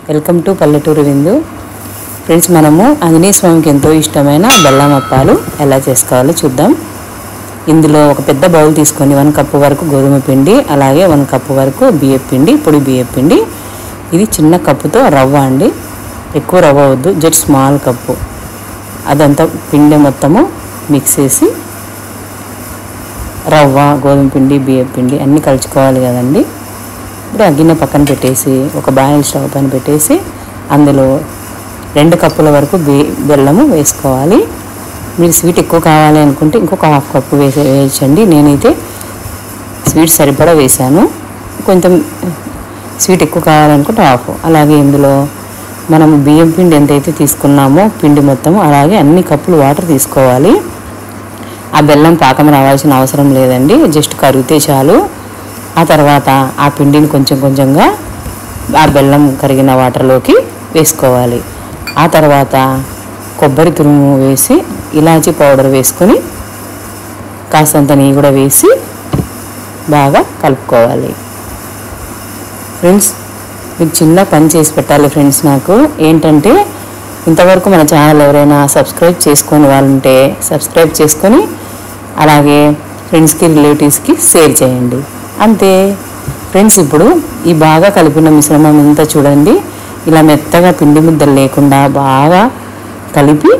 Welcome to పల్లెటూరు విందు. Friends, మనము ఆంజనేయ స్వామికి ఎంతో ఇష్టమైన బెల్లం అప్పాలు ఎలా చేసుకోవాలో చూద్దాం. ఇందులో ఒక పెద్ద బౌల్ తీసుకొని 1 కప్పు వరకు గోధుమ పిండి, అలాగే 1 కప్పు వరకు బియ్యం పిండి, పొడి బియ్యం పిండి. ఇది చిన్న కప్పుతో రవ్వ అండి, ఎక్కువ రవ్వ వద్దు, జస్ట్ స్మాల్ కప్పు. అదంతా పిండి మొత్తము మిక్స్ చేసి రవ్వ, గోధుమ పిండి, బియ్యం పిండి అన్నీ కలుపుకోవాలి కదండి. ఇప్పుడు ఆ గిన్నె పక్కన పెట్టేసి ఒక బాయిల్ స్టవ్ పైన పెట్టేసి అందులో 2 కప్పుల వరకు బెల్లము వేసుకోవాలి. మీరు స్వీట్ ఎక్కువ కావాలి అనుకుంటే ఇంకొక 1/2 కప్పు వేయచ్చండి. నేనైతే స్వీట్ సరిపడా వేసాను. కొంచెం స్వీట్ ఎక్కువ కావాలనుకుంటే 1/2. అలాగే ఇందులో మనం బియ్యం పిండి ఎంతైతే తీసుకున్నామో పిండి మొత్తము అలాగే అన్ని కప్పులు వాటర్ తీసుకోవాలి. ఆ బెల్లం పాకం రావాల్సిన అవసరం లేదండి, జస్ట్ కరిగితే చాలు. ఆ తర్వాత ఆ పిండిని కొంచెం కొంచెంగా ఆ బెల్లం కరిగిన వాటర్లోకి వేసుకోవాలి. ఆ తర్వాత కొబ్బరి తురుము వేసి ఇలాచీ పౌడర్ వేసుకొని కాస్తంత నెయ్యి కూడా వేసి బాగా కలుపుకోవాలి. ఫ్రెండ్స్, మీకు చిన్న పని చేసి పెట్టాలి ఫ్రెండ్స్. నాకు ఏంటంటే, ఇంతవరకు మన ఛానల్ ఎవరైనా సబ్స్క్రైబ్ చేసుకొని వాళ్ళు ఉంటే సబ్స్క్రైబ్ చేసుకొని అలాగే ఫ్రెండ్స్కి, రిలేటివ్స్కి షేర్ చేయండి. అంతే ఫ్రెండ్స్. ఇప్పుడు ఈ బాగా కలిపిన మిశ్రమం అంతా చూడండి, ఇలా మెత్తగా పిండి ముద్దలు లేకుండా బాగా కలిపి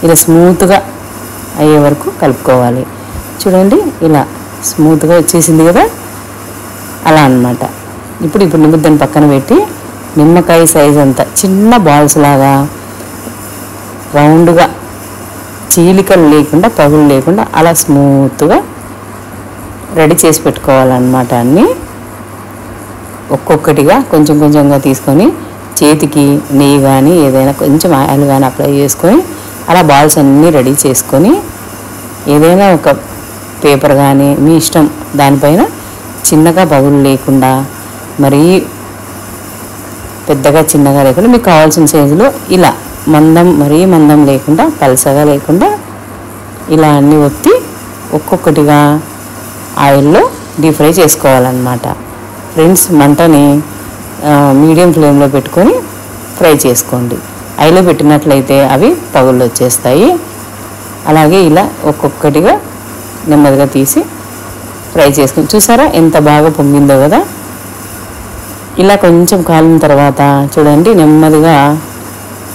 ఇలా స్మూత్గా అయ్యే వరకు కలుపుకోవాలి. చూడండి, ఇలా స్మూత్గా వచ్చేసింది కదా, అలా అన్నమాట. ఇప్పుడు ఈ పిండి ముద్దను పక్కన పెట్టి నిమ్మకాయ సైజ్ అంతా చిన్న బాల్స్ లాగా రౌండ్గా, చీలికలు లేకుండా, పగులు లేకుండా అలా స్మూత్గా రెడీ చేసి పెట్టుకోవాలన్నమాట. అన్నీ ఒక్కొక్కటిగా కొంచెం కొంచెంగా తీసుకొని చేతికి నెయ్యి కానీ ఏదైనా కొంచెం ఆయిల్ కానీ అప్లై చేసుకొని అలా బాల్స్ అన్నీ రెడీ చేసుకొని ఏదైనా ఒక పేపర్ కానీ మీ ఇష్టం దానిపైన చిన్నగా పగులు లేకుండా, మరీ పెద్దగా చిన్నగా లేకుండా మీకు కావాల్సిన సైజులో ఇలా మందం, మరీ మందం లేకుండా, పలసగా లేకుండా ఇలా అన్నీ ఒత్తి ఒక్కొక్కటిగా ఆయిల్లో డీప్ ఫ్రై చేసుకోవాలన్నమాట. ఫ్రెండ్స్, మంటని మీడియం ఫ్లేమ్లో పెట్టుకొని ఫ్రై చేసుకోండి. హైలో పెట్టినట్లయితే అవి పగుళ్ళు వచ్చేస్తాయి. అలాగే ఇలా ఒక్కొక్కటిగా నెమ్మదిగా తీసి ఫ్రై చేసుకొని, చూసారా ఎంత బాగా పొంగిందో కదా. ఇలా కొంచెం కాలిన తర్వాత చూడండి, నెమ్మదిగా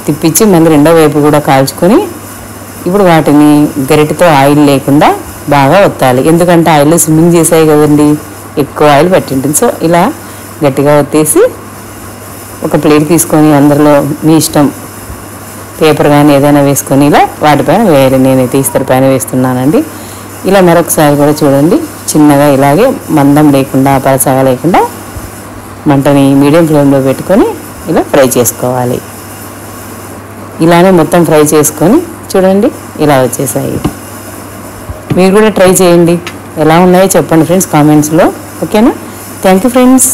తిప్పించి మళ్ళీ రెండో వైపు కూడా కాల్చుకొని ఇప్పుడు వాటిని గరిటెతో ఆయిల్ లేకుండా బాగా ఒత్తాలి. ఎందుకంటే ఆయిల్లో స్విమ్మింగ్ చేసాయి కదండి, ఎక్కువ ఆయిల్ పట్టింటుంది. సో ఇలా గట్టిగా ఒత్తేసి ఒక ప్లేట్ తీసుకొని అందులో మీ ఇష్టం పేపర్ కానీ ఏదైనా వేసుకొని ఇలా వాటిపైన వేయాలి. నేనైతే ఇస్తరి పైన వేస్తున్నానండి. ఇలా మరొకసారి కూడా చూడండి, చిన్నగా ఇలాగే మందం లేకుండా, పలసగా లేకుండా మంటని మీడియం ఫ్లేమ్లో పెట్టుకొని ఇలా ఫ్రై చేసుకోవాలి. ఇలానే మొత్తం ఫ్రై చేసుకొని చూడండి ఇలా వచ్చేసాయి. మీరు కూడా ట్రై చేయండి, ఎలా ఉన్నాయో చెప్పండి ఫ్రెండ్స్ కామెంట్స్లో. ఓకేనా? Thank you friends.